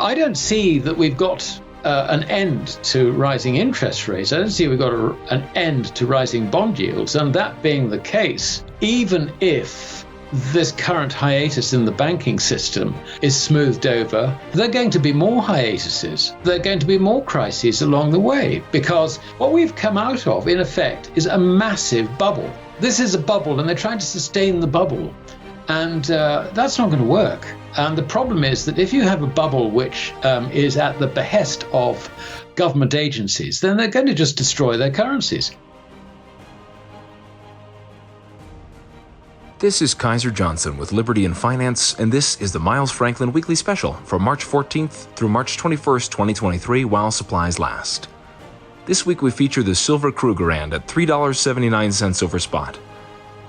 I don't see that we've got an end to rising interest rates. I don't see we've got an end to rising bond yields. And that being the case, even if this current hiatus in the banking system is smoothed over, there are going to be more hiatuses. There are going to be more crises along the way, because what we've come out of, in effect, is a massive bubble. This is a bubble, and they're trying to sustain the bubble. And that's not going to work. And the problem is that if you have a bubble which is at the behest of government agencies, then they're going to just destroy their currencies. This is Kaiser Johnson with Liberty and Finance, and this is the Miles Franklin Weekly Special for March 14th through March 21st, 2023, while supplies last. This week we feature the silver Krugerrand at $3.79 over spot.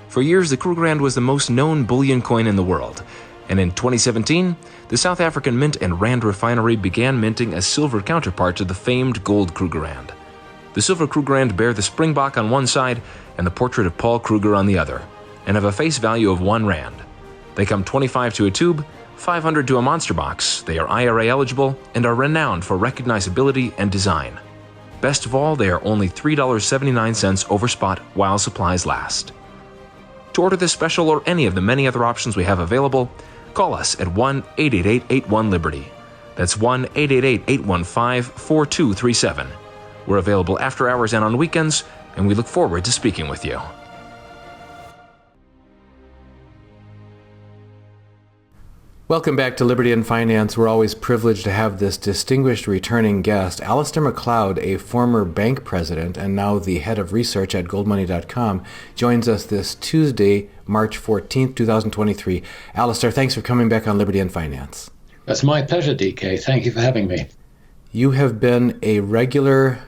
For years, the Krugerrand was the most known bullion coin in the world, and in 2017, the South African Mint and Rand Refinery began minting a silver counterpart to the famed gold Krugerrand. The silver Krugerrand bear the Springbok on one side and the portrait of Paul Kruger on the other, and have a face value of 1 rand. They come 25 to a tube, 500 to a monster box, they are IRA eligible, and are renowned for recognizability and design. Best of all, they are only $3.79 over spot while supplies last. To order this special or any of the many other options we have available, call us at 1-888-81-LIBERTY. That's 1-888-815-4237. We're available after hours and on weekends, and we look forward to speaking with you. Welcome back to Liberty and Finance. We're always privileged to have this distinguished returning guest, Alasdair Macleod, a former bank president and now the head of research at GoldMoney.com, joins us this Tuesday, March 14th, 2023. Alasdair, thanks for coming back on Liberty and Finance. That's my pleasure, DK. Thank you for having me. You have been a regular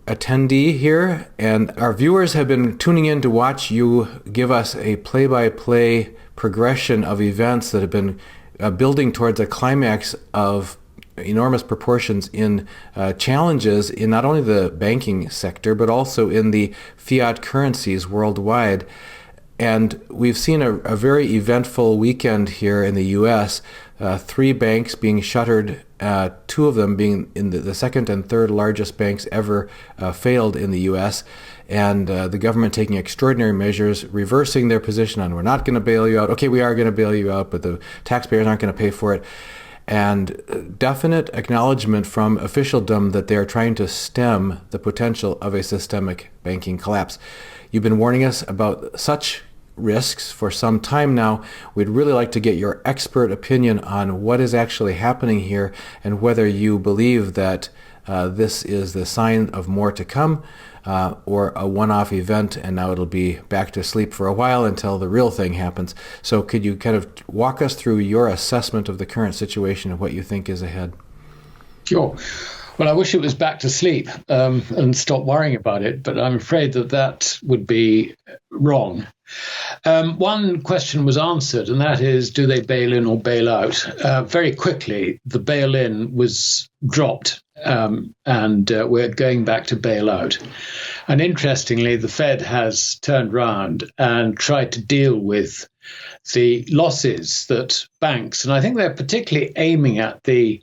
attendee here, and our viewers have been tuning in to watch you give us a play-by-play progression of events that have been building towards a climax of enormous proportions in challenges in not only the banking sector, but also in the fiat currencies worldwide. And we've seen a very eventful weekend here in the U.S., 3 banks being shuttered, 2 of them being in the second and third largest banks ever failed in the U.S., and the government taking extraordinary measures, reversing their position on, we're not going to bail you out. Okay, we are going to bail you out, but the taxpayers aren't going to pay for it. And definite acknowledgement from officialdom that they are trying to stem the potential of a systemic banking collapse. You've been warning us about such risks for some time now. We'd really like to get your expert opinion on what is actually happening here and whether you believe that this is the sign of more to come, or a one-off event, and now it'll be back to sleep for a while until the real thing happens. So could you kind of walk us through your assessment of the current situation and what you think is ahead? Sure. Well, I wish it was back to sleep and stop worrying about it, but I'm afraid that would be wrong. One question was answered, and that is, do they bail in or bail out? Very quickly, the bail-in was dropped, and we're going back to bail out. And interestingly, the Fed has turned round and tried to deal with the losses that banks, and I think they're particularly aiming at the,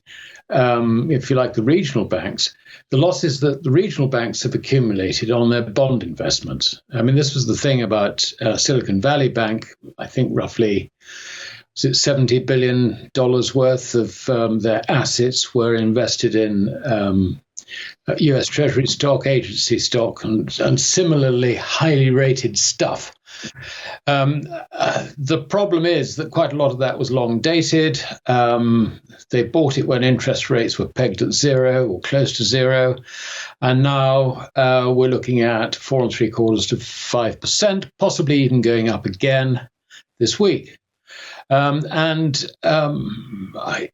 if you like, the regional banks, the losses that the regional banks have accumulated on their bond investments. I mean, this was the thing about Silicon Valley Bank. I think roughly $70 billion worth of their assets were invested in U.S. Treasury stock, agency stock, and similarly highly rated stuff. The problem is that quite a lot of that was long dated. They bought it when interest rates were pegged at 0 or close to 0. And now we're looking at 4 3/4 to 5%, possibly even going up again this week.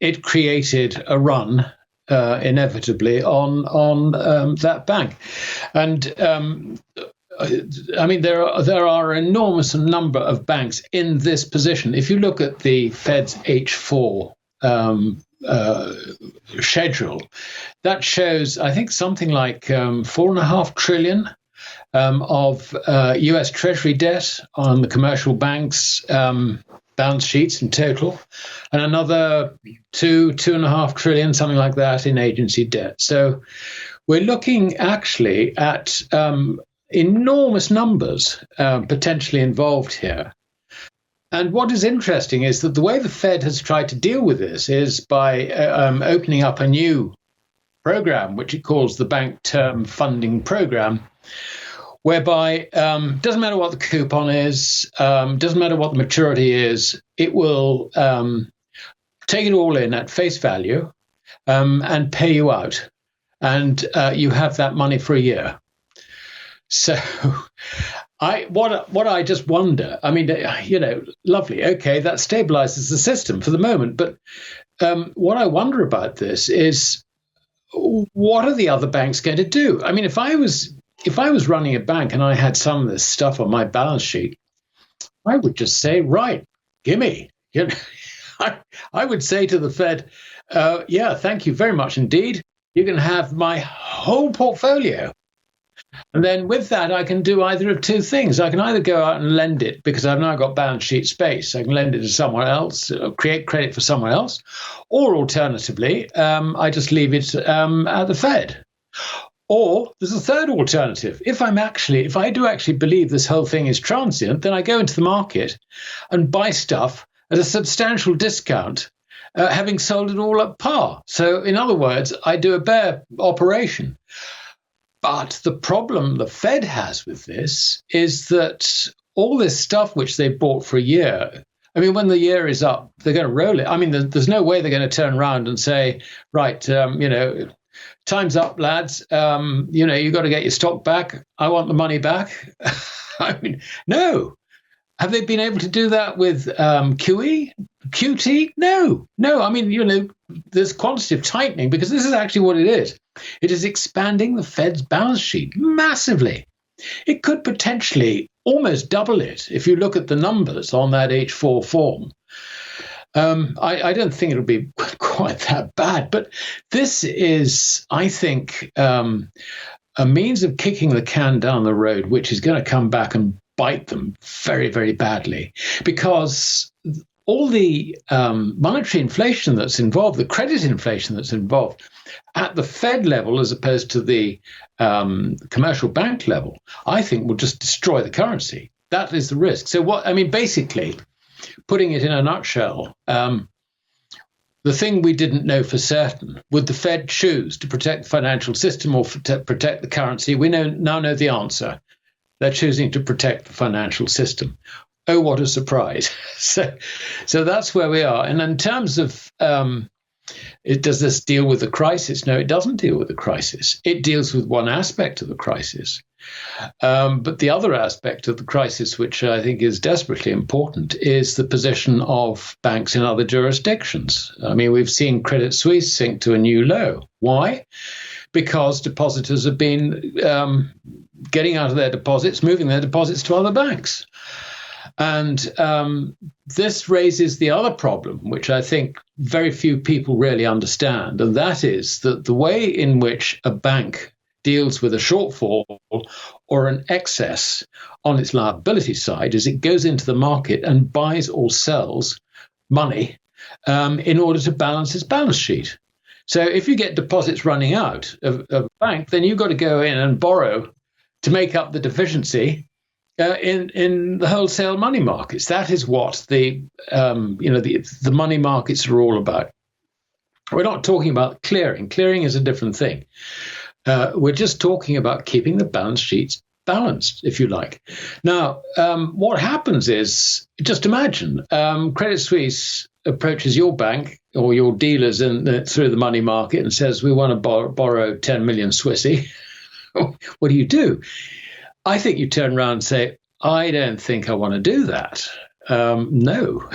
It created a run inevitably on that bank. And I mean, there are an enormous number of banks in this position. If you look at the Fed's H4 schedule, that shows, I think, something like $4.5 trillion of U.S. Treasury debt on the commercial banks' balance sheets in total, and another 2.5 trillion, something like that, in agency debt. So we're looking actually at enormous numbers potentially involved here. And what is interesting is that the way the Fed has tried to deal with this is by opening up a new program, which it calls the Bank Term Funding Program, whereby doesn't matter what the coupon is, doesn't matter what the maturity is, it will take it all in at face value and pay you out. And you have that money for a year. So what I just wonder, I mean, lovely, okay, that stabilizes the system for the moment. But what I wonder about this is, what are the other banks going to do? I mean, if I was running a bank and I had some of this stuff on my balance sheet, I would just say, right, gimme. I would say to the Fed, yeah, thank you very much indeed. You can have my whole portfolio. And then with that, I can do either of two things. I can either go out and lend it because I've now got balance sheet space. I can lend it to someone else, create credit for someone else. Or alternatively, I just leave it at the Fed. Or there's a third alternative. If I do actually believe this whole thing is transient, then I go into the market and buy stuff at a substantial discount, having sold it all at par. So in other words, I do a bear operation. But the problem the Fed has with this is that all this stuff which they bought for a year, I mean, when the year is up, they're going to roll it. I mean, there's no way they're going to turn around and say, right, time's up, lads. You got to get your stock back. I want the money back. I mean, no. Have they been able to do that with QE, QT? No. I mean, there's quantitative tightening because this is actually what it is. It is expanding the Fed's balance sheet massively. It could potentially almost double it if you look at the numbers on that H4 form. I don't think it'll be quite that bad, but this is, I think, a means of kicking the can down the road, which is going to come back and bite them very, very badly, because all the monetary inflation that's involved, the credit inflation that's involved at the Fed level as opposed to the commercial bank level, I think will just destroy the currency. That is the risk. So basically, putting it in a nutshell, the thing we didn't know for certain, would the Fed choose to protect the financial system or to protect the currency? We now know the answer. They're choosing to protect the financial system. Oh, what a surprise. So that's where we are. And in terms of, does this deal with the crisis? No, it doesn't deal with the crisis. It deals with one aspect of the crisis. But the other aspect of the crisis, which I think is desperately important, is the position of banks in other jurisdictions. I mean, we've seen Credit Suisse sink to a new low. Why? Because depositors have been getting out of their deposits, moving their deposits to other banks. And this raises the other problem, which I think very few people really understand, and that is that the way in which a bank deals with a shortfall or an excess on its liability side is it goes into the market and buys or sells money in order to balance its balance sheet. So if you get deposits running out of a bank, then you've got to go in and borrow to make up the deficiency in the wholesale money markets. That is what the money markets are all about. We're not talking about clearing. Clearing is a different thing. We're just talking about keeping the balance sheets balanced, if you like. Now, what happens is, just imagine, Credit Suisse approaches your bank or your dealers through the money market and says, we want to borrow 10 million Swissy. What do? I think you turn around and say, I don't think I want to do that. No.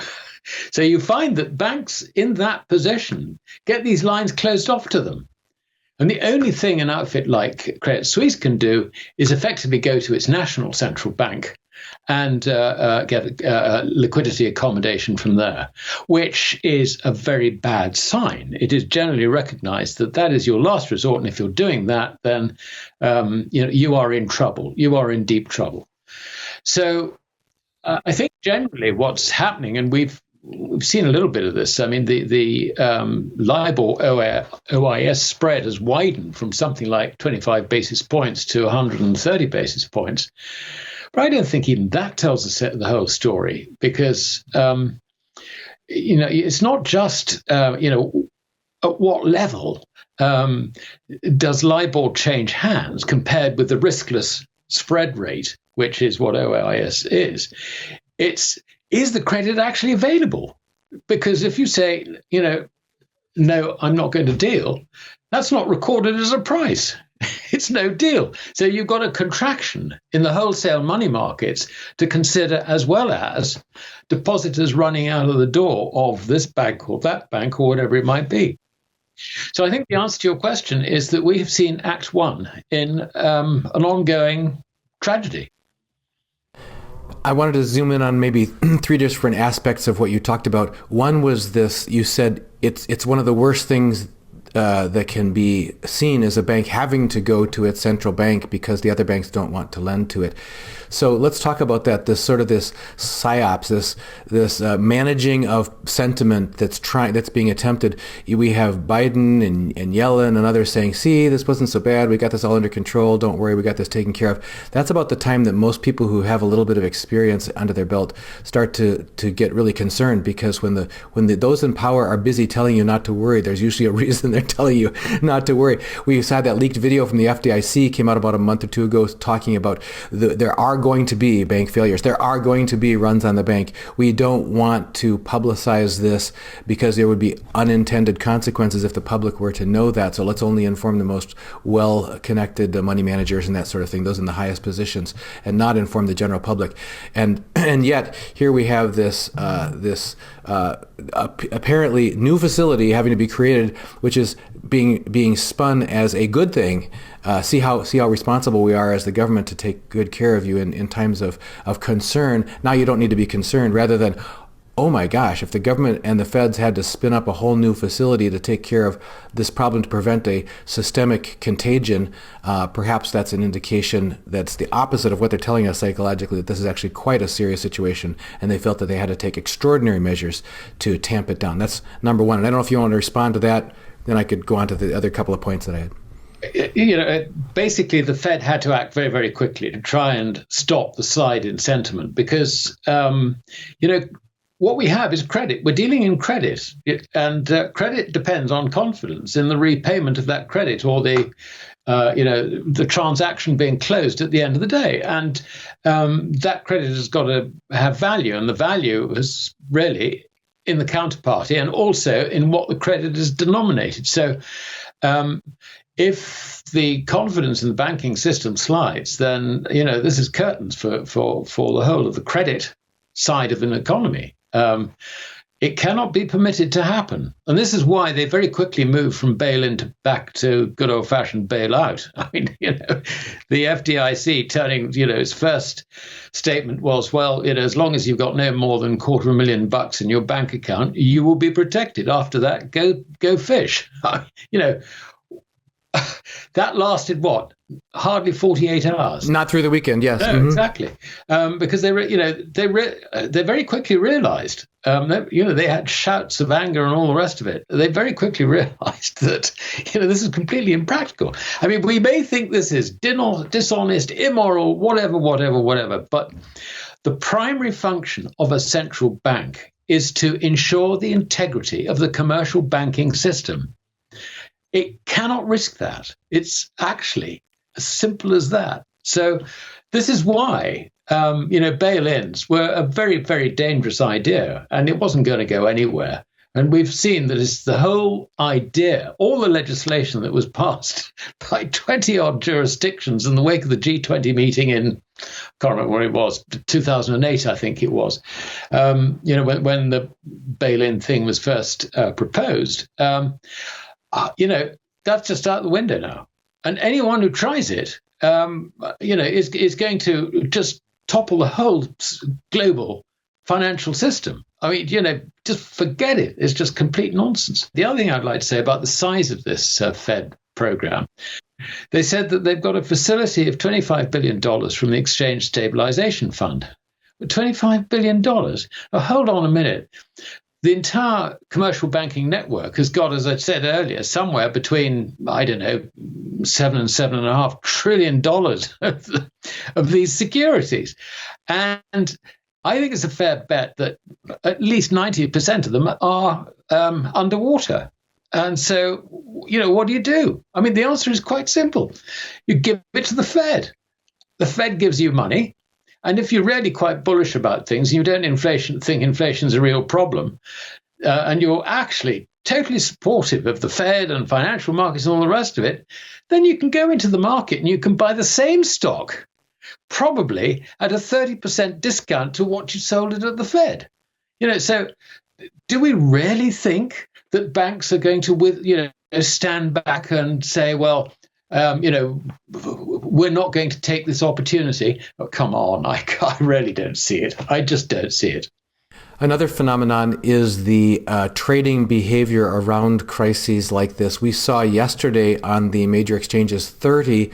So you find that banks in that position get these lines closed off to them. And the only thing an outfit like Credit Suisse can do is effectively go to its national central bank and get liquidity accommodation from there, which is a very bad sign. It is generally recognized that is your last resort. And if you're doing that, then you are in trouble. You are in deep trouble. So I think generally what's happening, and we've seen a little bit of this. I mean, the LIBOR OIS spread has widened from something like 25 basis points to 130 basis points. But I don't think even that tells the whole story, because it's not just at what level does LIBOR change hands compared with the riskless spread rate, which is what OIS is. Is the credit actually available? Because if you say, no, I'm not going to deal, that's not recorded as a price. It's no deal. So you've got a contraction in the wholesale money markets to consider, as well as depositors running out of the door of this bank or that bank or whatever it might be. So I think the answer to your question is that we have seen Act One in an ongoing tragedy. I wanted to zoom in on maybe three different aspects of what you talked about. One was this: you said it's one of the worst things that can be seen as a bank having to go to its central bank because the other banks don't want to lend to it. So let's talk about that. This psyops, this managing of sentiment that's being attempted. We have Biden and Yellen and others saying, "See, this wasn't so bad. We got this all under control. Don't worry, we got this taken care of." That's about the time that most people who have a little bit of experience under their belt start to get really concerned, because when those in power are busy telling you not to worry, there's usually a reason they're telling you not to worry. We saw that leaked video from the FDIC came out about a month or two ago talking about there are going to be bank failures. There are going to be runs on the bank. We don't want to publicize this because there would be unintended consequences if the public were to know that. So let's only inform the most well-connected money managers and that sort of thing, those in the highest positions, and not inform the general public. And yet here we have this apparently new facility having to be created, which is being spun as a good thing. See how responsible we are as the government to take good care of you in times of concern. Now you don't need to be concerned, rather than, oh my gosh, if the government and the feds had to spin up a whole new facility to take care of this problem to prevent a systemic contagion, perhaps that's an indication that's the opposite of what they're telling us psychologically, that this is actually quite a serious situation, and they felt that they had to take extraordinary measures to tamp it down. That's number one. And I don't know if you want to respond to that, then I could go on to the other couple of points that I had. Basically, the Fed had to act very, very quickly to try and stop the slide in sentiment, because, what we have is credit. We're dealing in credit, and credit depends on confidence in the repayment of that credit, or the transaction being closed at the end of the day. And that credit has got to have value, and the value is really in the counterparty and also in what the credit is denominated. So if the confidence in the banking system slides, then this is curtains for the whole of the credit side of an economy. It cannot be permitted to happen. And this is why they very quickly moved from bail-in back to good old-fashioned bailout. I mean, the FDIC turning, its first statement was, well, as long as you've got no more than $250,000 in your bank account, you will be protected. After that, go fish. That lasted what? Hardly 48 hours. Not through the weekend, yes. No, exactly. Because they very quickly realized, they had shouts of anger and all the rest of it. They very quickly realized that, this is completely impractical. I mean, we may think this is dishonest, immoral, whatever, but the primary function of a central bank is to ensure the integrity of the commercial banking system. It cannot risk that. It's actually as simple as that. So this is why, bail-ins were a very, very dangerous idea, and it wasn't going to go anywhere. And we've seen that it's the whole idea, all the legislation that was passed by 20-odd jurisdictions in the wake of the G20 meeting in, I can't remember when it was, 2008, I think it was, when the bail-in thing was first proposed. That's just out the window now. And anyone who tries it, is going to just topple the whole global financial system. I mean, just forget it. It's just complete nonsense. The other thing I'd like to say about the size of this Fed program, they said that they've got a facility of $25 billion from the Exchange Stabilization Fund. $25 billion. Now, hold on a minute. The entire commercial banking network has got, as I said earlier, somewhere between, I don't know, $7 and $7.5 trillion of these securities. And I think it's a fair bet that at least 90% of them are underwater. And so, what do? I mean, the answer is quite simple. You give it to the Fed. The Fed gives you money. And if you're really quite bullish about things, you don't think inflation's a real problem, and you're actually totally supportive of the Fed and financial markets and all the rest of it, then you can go into the market and you can buy the same stock, probably at a 30% discount to what you sold it at the Fed. So do we really think that banks are going to, stand back and say, well, we're not going to take this opportunity? Oh, come on, I really don't see it. I just don't see it. Another phenomenon is the trading behavior around crises like this. We saw yesterday on the major exchanges, 30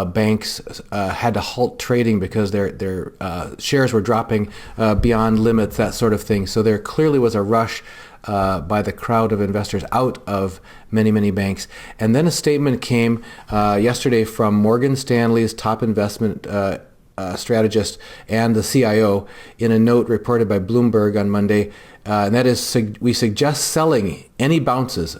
banks had to halt trading because their shares were dropping beyond limits, that sort of thing. So there clearly was a rush by the crowd of investors out of many, many banks. And then a statement came yesterday from Morgan Stanley's top investment strategist and the CIO in a note reported by Bloomberg on Monday. And that is, we suggest selling any bounces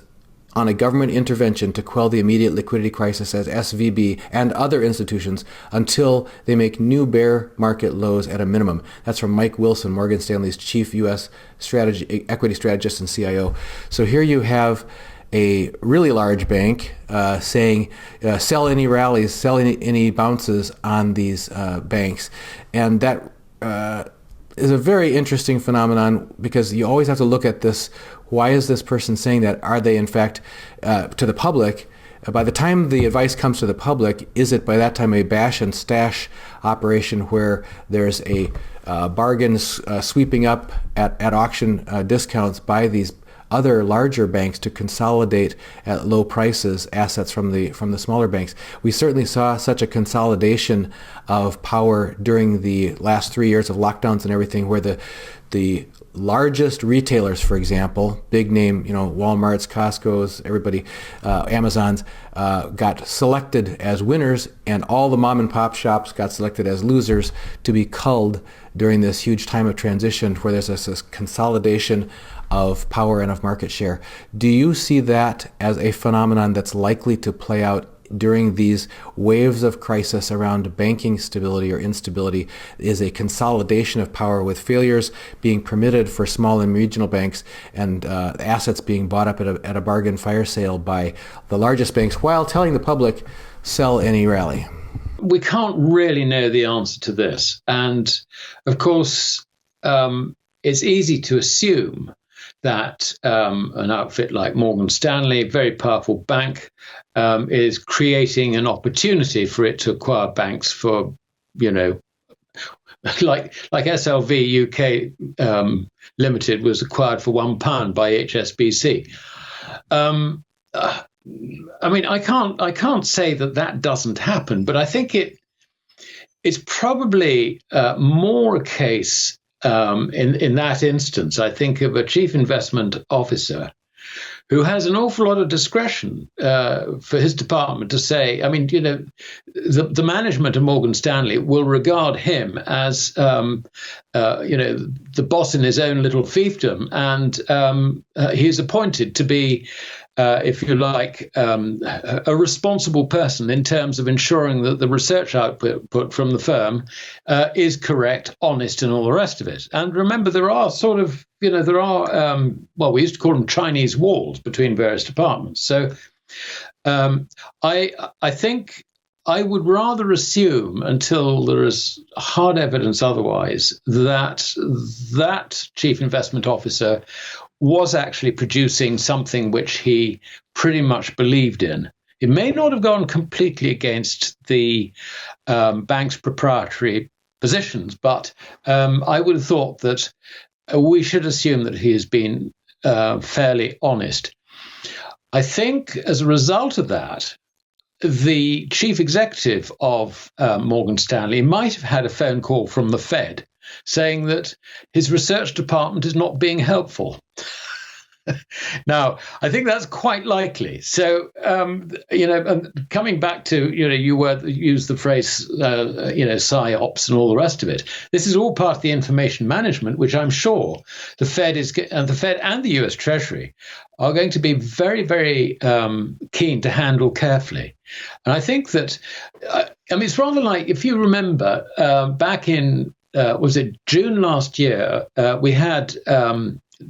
on a government intervention to quell the immediate liquidity crisis as SVB and other institutions until they make new bear market lows at a minimum. That's from Mike Wilson, Morgan Stanley's chief U.S. equity strategist and CIO. So here you have a really large bank saying, sell any rallies, sell any bounces on these banks. And that is a very interesting phenomenon, because you always have to look at this. Why is this person saying that? Are they, in fact, to the public? By the time the advice comes to the public, is it by that time a bash and stash operation where there's a bargain sweeping up at auction discounts by these other larger banks to consolidate at low prices assets from the smaller banks? We certainly saw such a consolidation of power during the last 3 years of lockdowns and everything, where the largest retailers, for example, big name, Walmart's, Costco's, everybody, Amazon's, got selected as winners, and all the mom and pop shops got selected as losers to be culled during this huge time of transition where there's this consolidation of power and of market share. Do you see that as a phenomenon that's likely to play out during these waves of crisis around banking stability or instability? Is a consolidation of power, with failures being permitted for small and regional banks and assets being bought up at a bargain fire sale by the largest banks, while telling the public, sell any rally? We can't really know the answer to this. And of course, it's easy to assume that an outfit like Morgan Stanley, very powerful bank, is creating an opportunity for it to acquire banks for, like SLV UK Limited was acquired for £1 by HSBC. I can't say that doesn't happen, but I think it's probably more a case in that instance, I think, of a chief investment officer who has an awful lot of discretion for his department to say, the management of Morgan Stanley will regard him as, the boss in his own little fiefdom. And he's appointed to be, if you like, a responsible person in terms of ensuring that the research output from the firm is correct, honest, and all the rest of it. And remember, there are we used to call them Chinese walls between various departments. So I think I would rather assume, until there is hard evidence otherwise, that chief investment officer was actually producing something which he pretty much believed in. It may not have gone completely against the bank's proprietary positions, but I would have thought that we should assume that he has been fairly honest. I think as a result of that, the chief executive of Morgan Stanley might have had a phone call from the Fed saying that his research department is not being helpful. Now, I think that's quite likely. So, and coming back to, you used the phrase, psyops and all the rest of it. This is all part of the information management, which I'm sure the Fed and the US Treasury are going to be very, very keen to handle carefully. And I think that, it's rather like, if you remember, back in, was it June last year, we had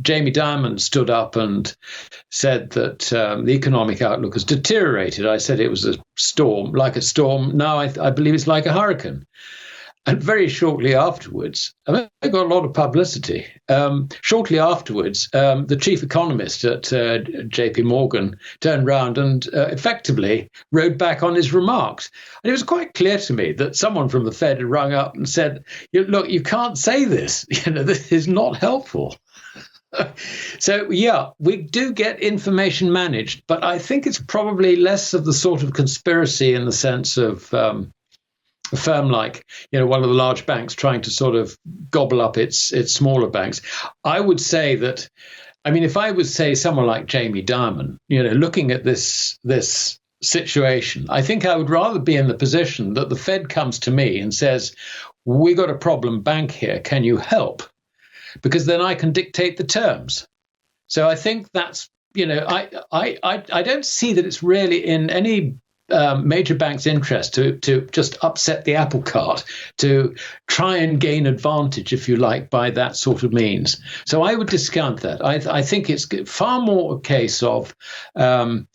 Jamie Dimon stood up and said that the economic outlook has deteriorated. I said it was a storm, like a storm. Now I believe it's like a hurricane. And very shortly afterwards, it got a lot of publicity. Shortly afterwards, the chief economist at JP Morgan turned around and effectively rode back on his remarks. And it was quite clear to me that someone from the Fed had rung up and said, look, you can't say this. This is not helpful. So, yeah, we do get information managed, but I think it's probably less of the sort of conspiracy in the sense of a firm like, one of the large banks trying to sort of gobble up its smaller banks. I would say that, if I would say someone like Jamie Dimon, looking at this situation, I think I would rather be in the position that the Fed comes to me and says, we got a problem bank here, can you help? Because then I can dictate the terms. So I think that's, I don't see that it's really in any major bank's interest to just upset the apple cart, to try and gain advantage, if you like, by that sort of means. So I would discount that. I think it's far more a case of, if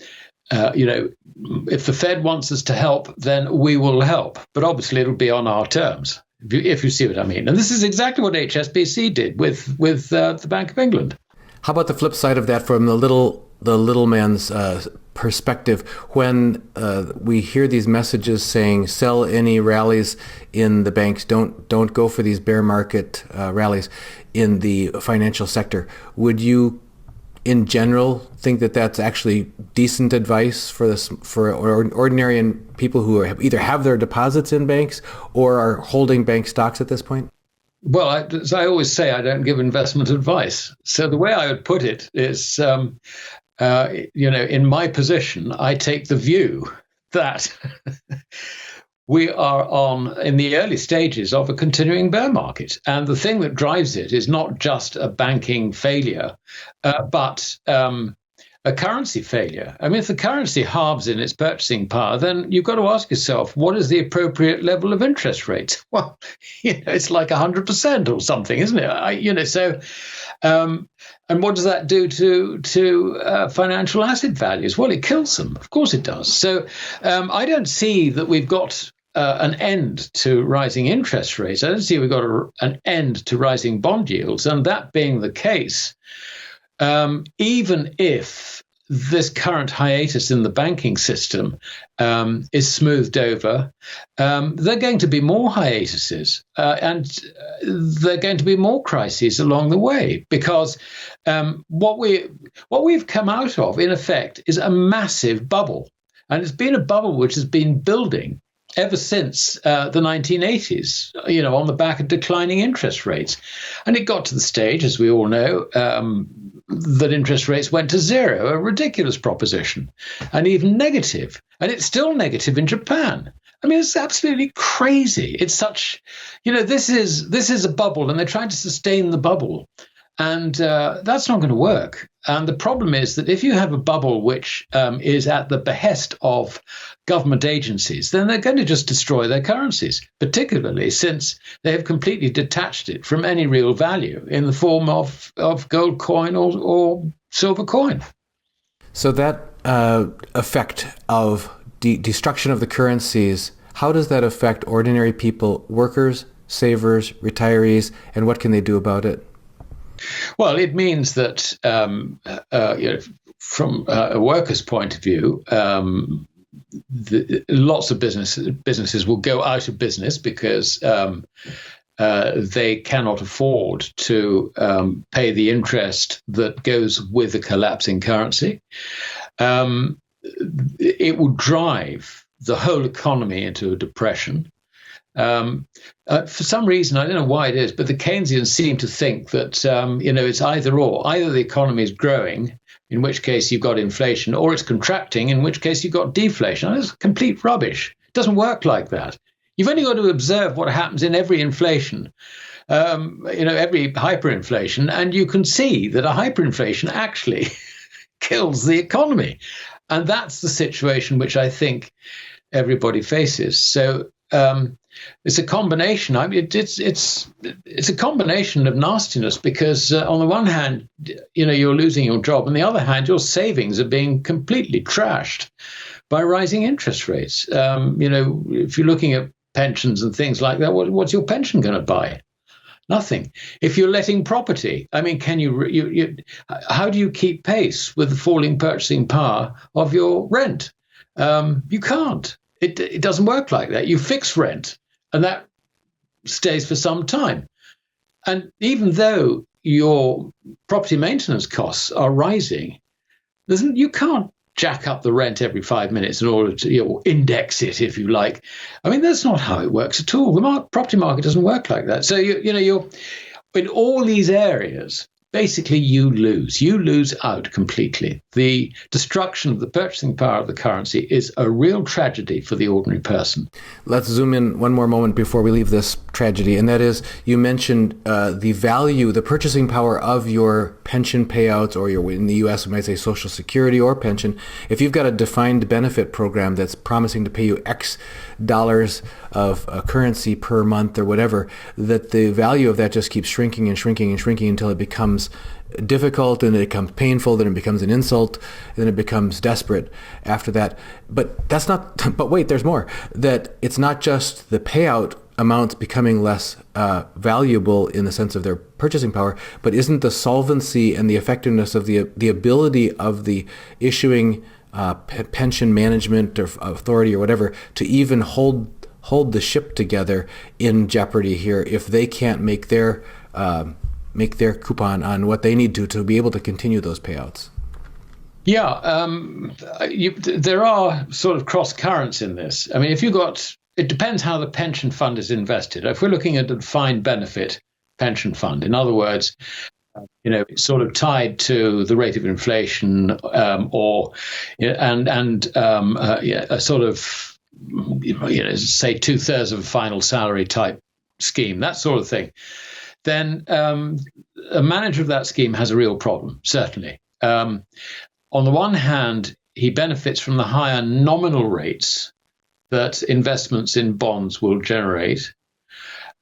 the Fed wants us to help, then we will help. But obviously it'll be on our terms. If you see what I mean. And this is exactly what HSBC did with the Bank of England. How about the flip side of that from the little man's perspective? When we hear these messages saying sell any rallies in the banks, don't go for these bear market rallies in the financial sector, would you in general think that that's actually decent advice for ordinary and people who either have their deposits in banks or are holding bank stocks at this point? Well, as I always say, I don't give investment advice. So the way I would put it is, in my position, I take the view that we are in the early stages of a continuing bear market. And the thing that drives it is not just a banking failure, but a currency failure. If the currency halves in its purchasing power, then you've got to ask yourself, what is the appropriate level of interest rates? Well, it's like 100% or something, isn't it? So, and what does that do to financial asset values? Well, it kills them. Of course it does. So I don't see that we've got an end to rising interest rates. I don't see we've got an end to rising bond yields. And that being the case, even if this current hiatus in the banking system is smoothed over, there are going to be more hiatuses and there are going to be more crises along the way, because what we've come out of, in effect, is a massive bubble. And it's been a bubble which has been building ever since the 1980s, on the back of declining interest rates. And it got to the stage, as we all know, that interest rates went to zero, a ridiculous proposition, and even negative. And it's still negative in Japan. It's absolutely crazy. It's such, this is a bubble, and they're trying to sustain the bubble. And that's not going to work. And the problem is that if you have a bubble which is at the behest of government agencies, then they're going to just destroy their currencies, particularly since they have completely detached it from any real value in the form of gold coin or silver coin. So that effect of destruction of the currencies, how does that affect ordinary people, workers, savers, retirees, and what can they do about it? Well, it means that from a worker's point of view, lots of businesses will go out of business because they cannot afford to pay the interest that goes with a collapsing currency. It will drive the whole economy into a depression. For some reason, I don't know why it is, but the Keynesians seem to think that it's either or. Either the economy is growing, in which case you've got inflation, or it's contracting, in which case you've got deflation. That's complete rubbish. It doesn't work like that. You've only got to observe what happens in every inflation, every hyperinflation, and you can see that a hyperinflation actually kills the economy. And that's the situation which I think everybody faces. So it's a combination. I mean, it's a combination of nastiness because on the one hand, you're losing your job. On the other hand, your savings are being completely trashed by rising interest rates. If you're looking at pensions and things like that, what's your pension going to buy? Nothing. If you're letting property, I mean, can you how do you keep pace with the falling purchasing power of your rent? You can't. It doesn't work like that. You fix rent, and that stays for some time. And even though your property maintenance costs are rising, you can't jack up the rent every 5 minutes in order to index it, if you like. I mean, that's not how it works at all. The property market doesn't work like that. So you're in all these areas. Basically, you lose out completely. The destruction of the purchasing power of the currency is a real tragedy for the ordinary person. Let's zoom in one more moment before we leave this tragedy, and that is, you mentioned the value, the purchasing power of your pension payouts, or in the U.S. we might say Social Security or pension. If you've got a defined benefit program that's promising to pay you X dollars of currency per month or whatever, that the value of that just keeps shrinking and shrinking and shrinking until it becomes difficult, and it becomes painful, then it becomes an insult, then it becomes desperate after that. But that's not, but wait, there's more. That it's not just the payout amounts becoming less valuable in the sense of their purchasing power, but isn't the solvency and the effectiveness of the ability of the issuing pension management or authority or whatever to even hold the ship together in jeopardy here if they can't make their coupon on what they need to be able to continue those payouts? Yeah, there are sort of cross currents in this. I mean, it depends how the pension fund is invested. If we're looking at a defined benefit pension fund, in other words, it's sort of tied to the rate of inflation, a sort of, say 2/3 of a final salary type scheme, that sort of thing, then a manager of that scheme has a real problem, certainly. On the one hand, he benefits from the higher nominal rates that investments in bonds will generate.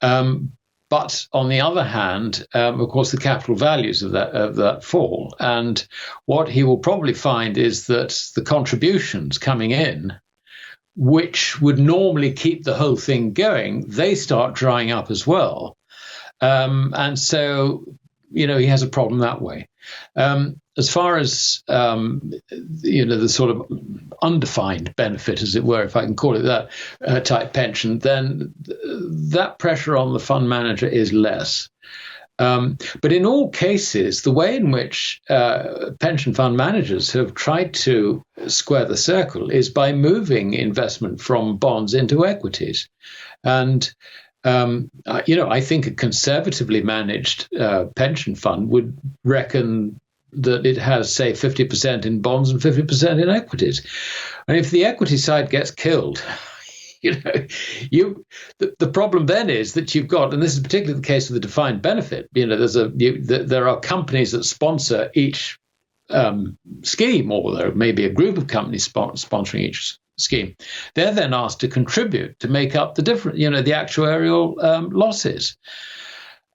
But on the other hand, of course, the capital values of that fall. And what he will probably find is that the contributions coming in, which would normally keep the whole thing going, they start drying up as well. And so, he has a problem that way. As far as, the sort of undefined benefit, as it were, if I can call it that, type pension, then that pressure on the fund manager is less. But in all cases, the way in which pension fund managers have tried to square the circle is by moving investment from bonds into equities. And I think a conservatively managed pension fund would reckon that it has, say, 50% in bonds and 50% in equities. And if the equity side gets killed, the problem then is that you've got, and this is particularly the case with the defined benefit. There are companies that sponsor each scheme, or there may be a group of companies sponsoring each scheme. They're then asked to contribute to make up the different, the actuarial losses.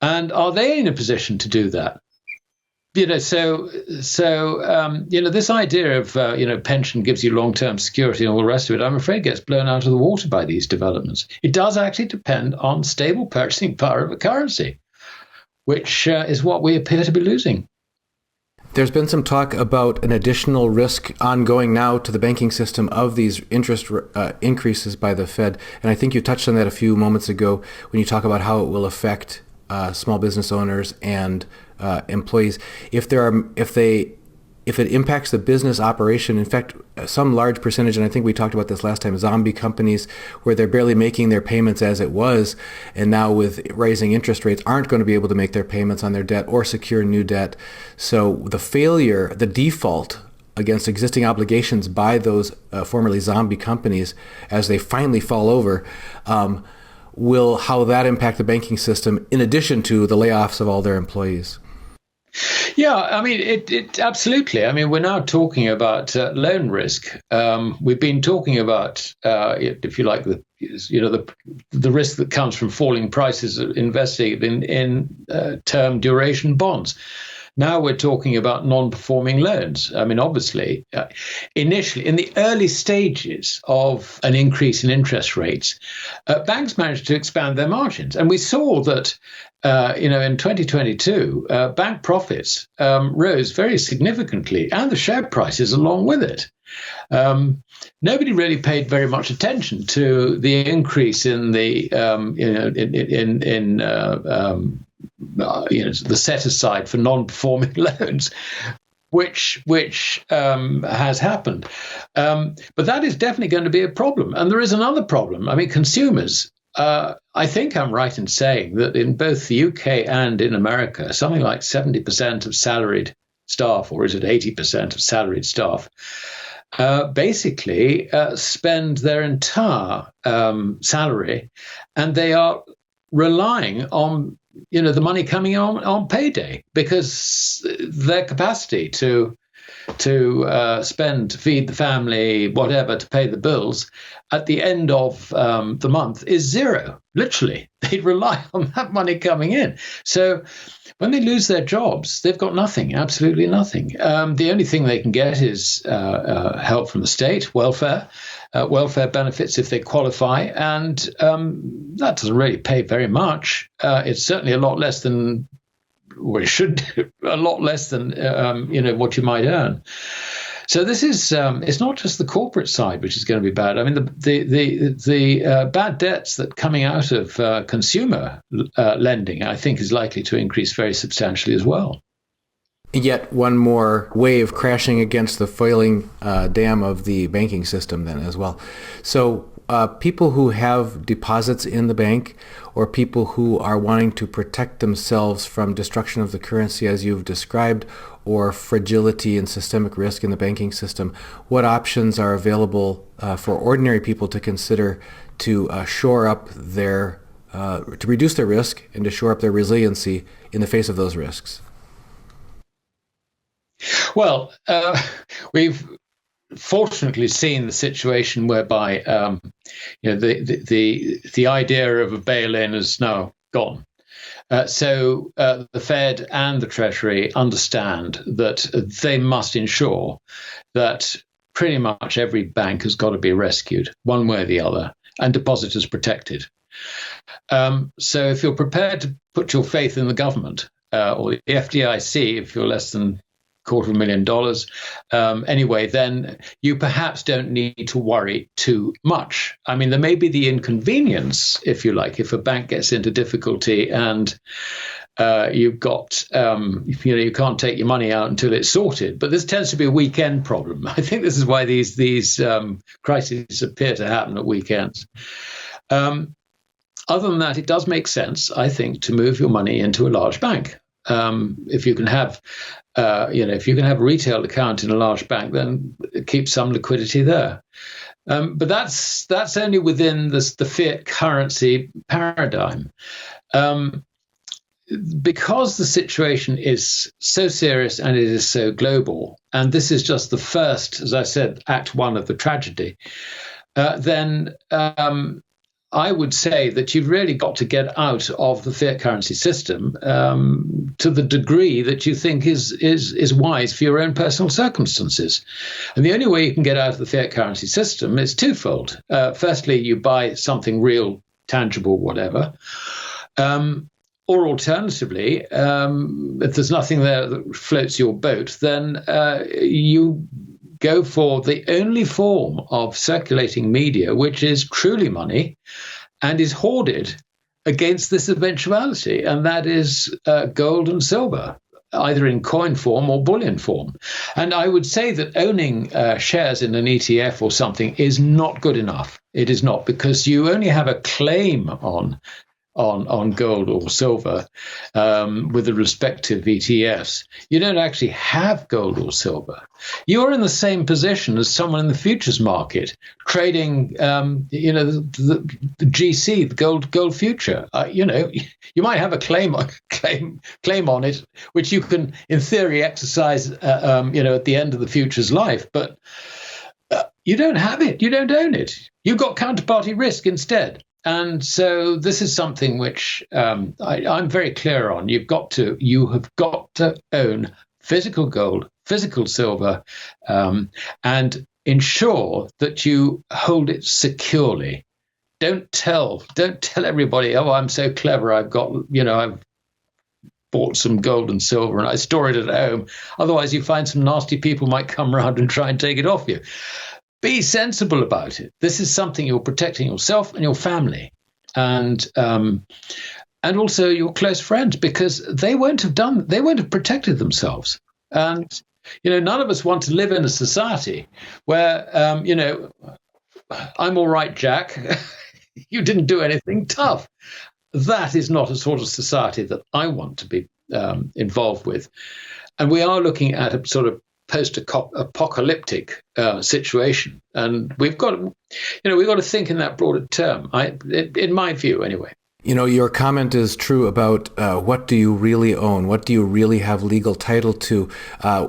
And are they in a position to do that? So this idea of pension gives you long-term security and all the rest of it, I'm afraid gets blown out of the water by these developments. It does actually depend on stable purchasing power of a currency, which is what we appear to be losing. There's been some talk about an additional risk ongoing now to the banking system of these interest increases by the Fed, and I think you touched on that a few moments ago when you talk about how it will affect small business owners and employees. If they if it impacts the business operation, in fact, some large percentage, and I think we talked about this last time, zombie companies where they're barely making their payments as it was, and now with rising interest rates aren't going to be able to make their payments on their debt or secure new debt. So the failure, the default against existing obligations by those formerly zombie companies as they finally fall over, will how that impact the banking system in addition to the layoffs of all their employees? Yeah, I mean, it absolutely. I mean, we're now talking about loan risk. We've been talking about, if you like, the risk that comes from falling prices investing in term duration bonds. Now we're talking about non-performing loans. I mean, obviously, initially, in the early stages of an increase in interest rates, banks managed to expand their margins. And we saw that, in 2022, bank profits rose very significantly, and the share prices along with it. Nobody really paid very much attention to the increase in the the set aside for non-performing loans, which has happened. But that is definitely going to be a problem. And there is another problem. I mean, consumers. I think I'm right in saying that in both the UK and in America, something like 70% of salaried staff, or is it 80% of salaried staff, basically spend their entire salary, and they are relying on the money coming on payday, because their capacity to spend, to feed the family, whatever, to pay the bills at the end of the month is zero. Literally, they rely on that money coming in. So when they lose their jobs, they've got nothing, absolutely nothing. The only thing they can get is help from the state, welfare benefits if they qualify, and that doesn't really pay very much. It's certainly a lot less than, or it should do, a lot less than what you might earn. So this is it's not just the corporate side which is going to be bad. I mean, the bad debts that coming out of consumer lending, I think, is likely to increase very substantially as well. Yet one more wave crashing against the failing dam of the banking system then as well. So people who have deposits in the bank, or people who are wanting to protect themselves from destruction of the currency as you've described, or fragility and systemic risk in the banking system, what options are available for ordinary people to consider to shore up to reduce their risk and to shore up their resiliency in the face of those risks? Well, we've fortunately seen the situation whereby the idea of a bail-in is now gone. So the Fed and the Treasury understand that they must ensure that pretty much every bank has got to be rescued one way or the other, and depositors protected. So if you're prepared to put your faith in the government or the FDIC, if you're less than $250,000, anyway, then you perhaps don't need to worry too much. I mean, there may be the inconvenience, if you like, if a bank gets into difficulty and you've got, you can't take your money out until it's sorted. But this tends to be a weekend problem. I think this is why these crises appear to happen at weekends. Other than that, it does make sense, I think, to move your money into a large bank. If you can have if you can have a retail account in a large bank, then keep some liquidity there. But that's only within the fiat currency paradigm. Because the situation is so serious and it is so global, and this is just the first, as I said, act one of the tragedy, then I would say that you've really got to get out of the fiat currency system to the degree that you think is wise for your own personal circumstances. And the only way you can get out of the fiat currency system is twofold. Firstly, you buy something real, tangible, whatever. Or alternatively, if there's nothing there that floats your boat, then you go for the only form of circulating media which is truly money and is hoarded against this eventuality, and that is gold and silver. either in coin form or bullion form. And I would say that owning shares in an ETF or something is not good enough. It is not, because you only have a claim on gold or silver with the respective ETFs. You don't actually have gold or silver. You're in the same position as someone in the futures market trading, the GC, the gold future. You might have a claim on it, which you can, in theory, exercise, at the end of the future's life, but you don't have it. You don't own it. You've got counterparty risk instead. And so this is something which I'm very clear on. You have got to own physical gold, physical silver, and ensure that you hold it securely. Don't tell everybody, oh, I'm so clever. I've bought some gold and silver and I store it at home. Otherwise, you find some nasty people might come around and try and take it off you. Be sensible about it. This is something you're protecting yourself and your family, and also your close friends, because they won't have protected themselves. And none of us want to live in a society where I'm all right, Jack. You didn't do anything tough. That is not a sort of society that I want to be involved with. And we are looking at a sort of post-apocalyptic situation, and we've got to think in that broader term. In my view, anyway. Your comment is true about what do you really own? What do you really have legal title to?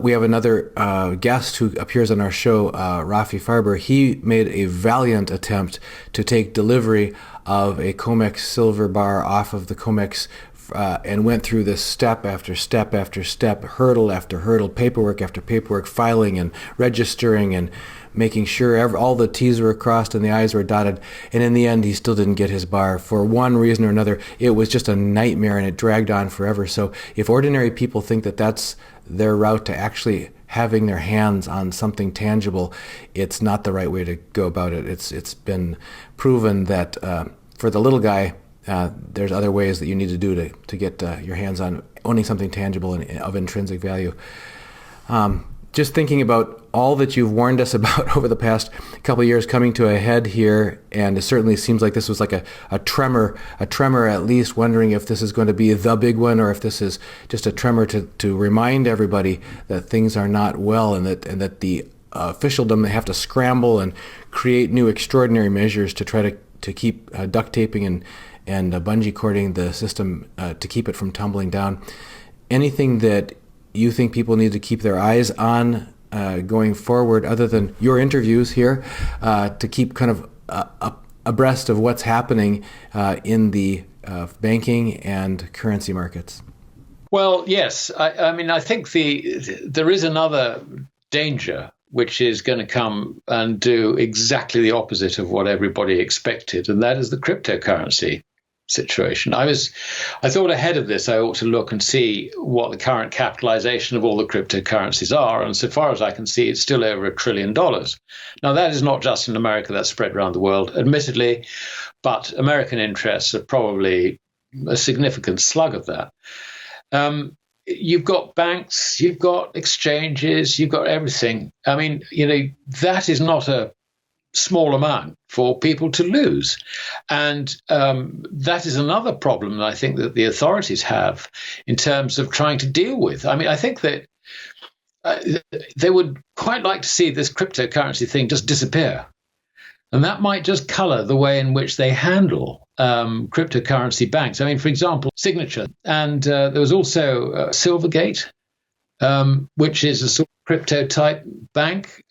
We have another guest who appears on our show, Rafi Farber. He made a valiant attempt to take delivery of a COMEX silver bar off of the COMEX and went through this step after step after step, hurdle after hurdle, paperwork after paperwork, filing and registering and making sure all the T's were crossed and the I's were dotted. And in the end, he still didn't get his bar. For one reason or another, it was just a nightmare and it dragged on forever. So if ordinary people think that that's their route to actually having their hands on something tangible, it's not the right way to go about it. It's been proven that for the little guy, there's other ways that you need to do to get your hands on owning something tangible and of intrinsic value. Just thinking about all that you've warned us about over the past couple of years coming to a head here, and it certainly seems like this was like a tremor at least, wondering if this is going to be the big one or if this is just a tremor to remind everybody that things are not well, and that the officialdom, they have to scramble and create new extraordinary measures to try to keep duct taping and bungee cording the system to keep it from tumbling down. Anything that you think people need to keep their eyes on going forward, other than your interviews here, to keep kind of abreast of what's happening in the banking and currency markets? Well, yes. I think there is another danger, which is going to come and do exactly the opposite of what everybody expected, and that is the cryptocurrency situation. I thought ahead of this, I ought to look and see what the current capitalization of all the cryptocurrencies are. And so far as I can see, it's still over $1 trillion. Now, that is not just in America, that's spread around the world, admittedly, but American interests are probably a significant slug of that. You've got banks, you've got exchanges, you've got everything. That is not a small amount for people to lose. And that is another problem that I think that the authorities have in terms of trying to deal with. I think that they would quite like to see this cryptocurrency thing just disappear. And that might just color the way in which they handle cryptocurrency banks. For example, Signature. And there was also Silvergate, which is a sort of crypto type bank.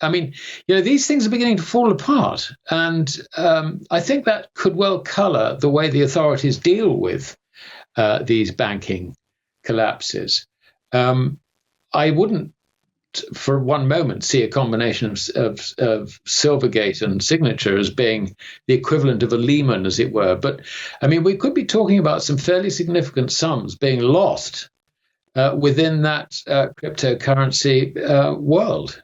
These things are beginning to fall apart. And I think that could well color the way the authorities deal with these banking collapses. I wouldn't for one moment see a combination of Silvergate and Signature as being the equivalent of a Lehman, as it were. But we could be talking about some fairly significant sums being lost within that cryptocurrency world.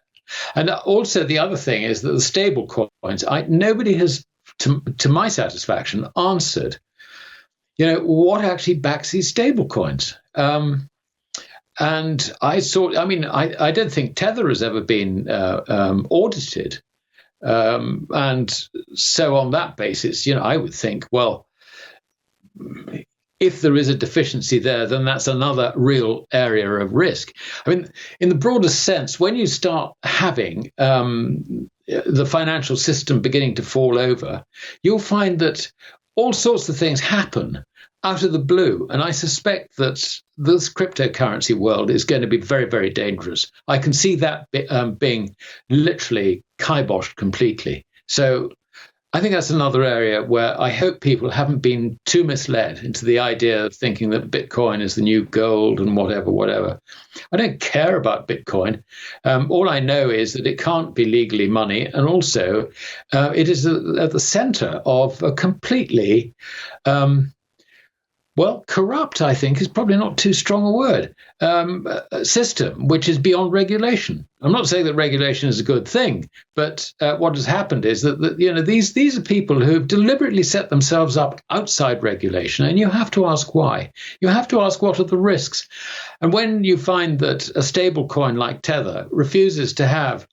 And also the other thing is that the stable coins, nobody has, to my satisfaction, answered, what actually backs these stable coins. And I don't think Tether has ever been audited. And so on that basis, I would think, well, if there is a deficiency there, then that's another real area of risk. I mean, in the broadest sense, when you start having the financial system beginning to fall over, you'll find that all sorts of things happen out of the blue. And I suspect that this cryptocurrency world is going to be very, very dangerous. I can see that being literally kiboshed completely. So I think that's another area where I hope people haven't been too misled into the idea of thinking that Bitcoin is the new gold and whatever. I don't care about Bitcoin. All I know is that it can't be legally money. And also, it is at the center of a completely corrupt, I think, is probably not too strong a word, system, which is beyond regulation. I'm not saying that regulation is a good thing, but what has happened is that these are people who have deliberately set themselves up outside regulation, and you have to ask why. You have to ask what are the risks. And when you find that a stable coin like Tether refuses to have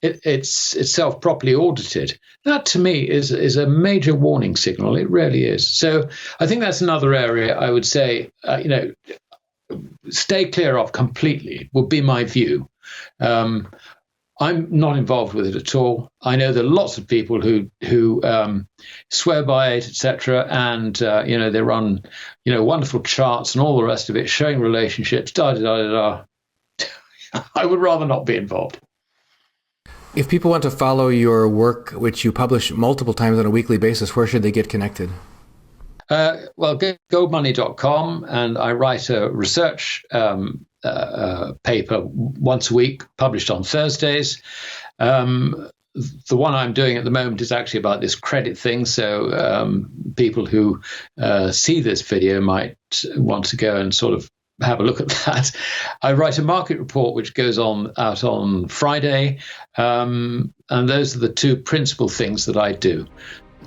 itself properly audited, that to me is a major warning signal. It really is. So I think that's another area I would say, stay clear of completely would be my view. I'm not involved with it at all. I know there are lots of people who swear by it, etc., and they run wonderful charts and all the rest of it, showing relationships. I would rather not be involved. If people want to follow your work, which you publish multiple times on a weekly basis, where should they get connected? Go to GoldMoney.com, and I write a research paper once a week, published on Thursdays. The one I'm doing at the moment is actually about this credit thing, so people who see this video might want to go and sort of have a look at that. I write a market report which goes out on Friday, and those are the two principal things that I do.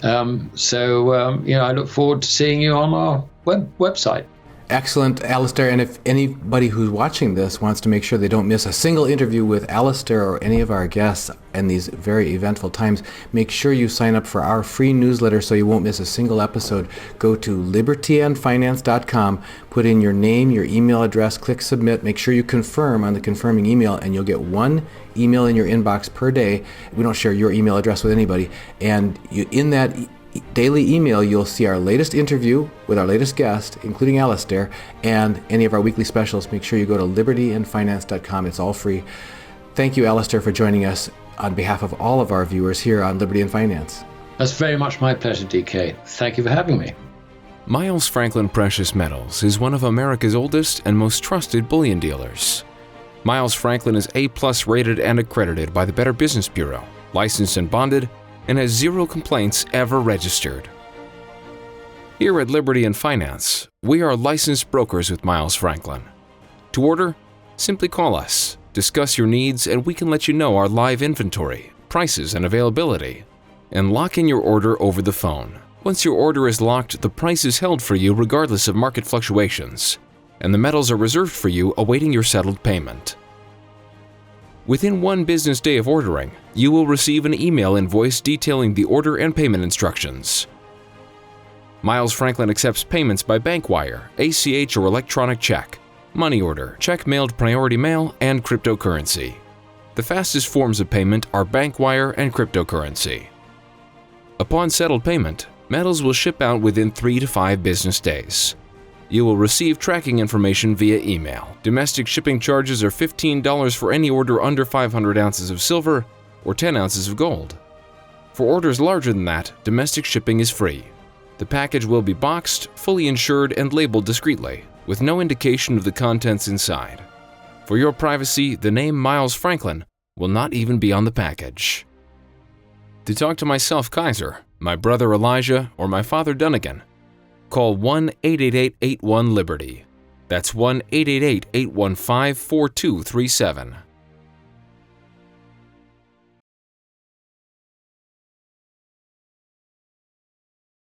I look forward to seeing you on our website. Excellent, Alasdair. And if anybody who's watching this wants to make sure they don't miss a single interview with Alasdair or any of our guests in these very eventful times, make sure you sign up for our free newsletter so you won't miss a single episode. Go to libertyandfinance.com, put in your name, your email address, click submit, make sure you confirm on the confirming email, and you'll get one email in your inbox per day. We don't share your email address with anybody. And in that daily email, you'll see our latest interview with our latest guest, including Alasdair, and any of our weekly specials. Make sure you go to libertyandfinance.com. It's all free. Thank you, Alasdair, for joining us on behalf of all of our viewers here on Liberty and Finance. That's very much my pleasure, DK. Thank you for having me. Miles Franklin Precious Metals is one of America's oldest and most trusted bullion dealers. Miles Franklin is A+ rated and accredited by the Better Business Bureau, licensed and bonded, and has 0 complaints ever registered. Here at Liberty and Finance, we are licensed brokers with Miles Franklin. To order, simply call us, discuss your needs, and we can let you know our live inventory, prices, and availability, and lock in your order over the phone. Once your order is locked, the price is held for you regardless of market fluctuations, and the metals are reserved for you awaiting your settled payment. Within 1 business day of ordering, you will receive an email invoice detailing the order and payment instructions. Miles Franklin accepts payments by bank wire, ACH or electronic check, money order, check mailed priority mail, and cryptocurrency. The fastest forms of payment are bank wire and cryptocurrency. Upon settled payment, metals will ship out within 3 to 5 business days. You will receive tracking information via email. Domestic shipping charges are $15 for any order under 500 ounces of silver or 10 ounces of gold. For orders larger than that, domestic shipping is free. The package will be boxed, fully insured, and labeled discreetly, with no indication of the contents inside. For your privacy, the name Miles Franklin will not even be on the package. To talk to myself, Kaiser, my brother Elijah, or my father Dunnigan, call 1-888-81-LIBERTY. That's 1-888-815-4237.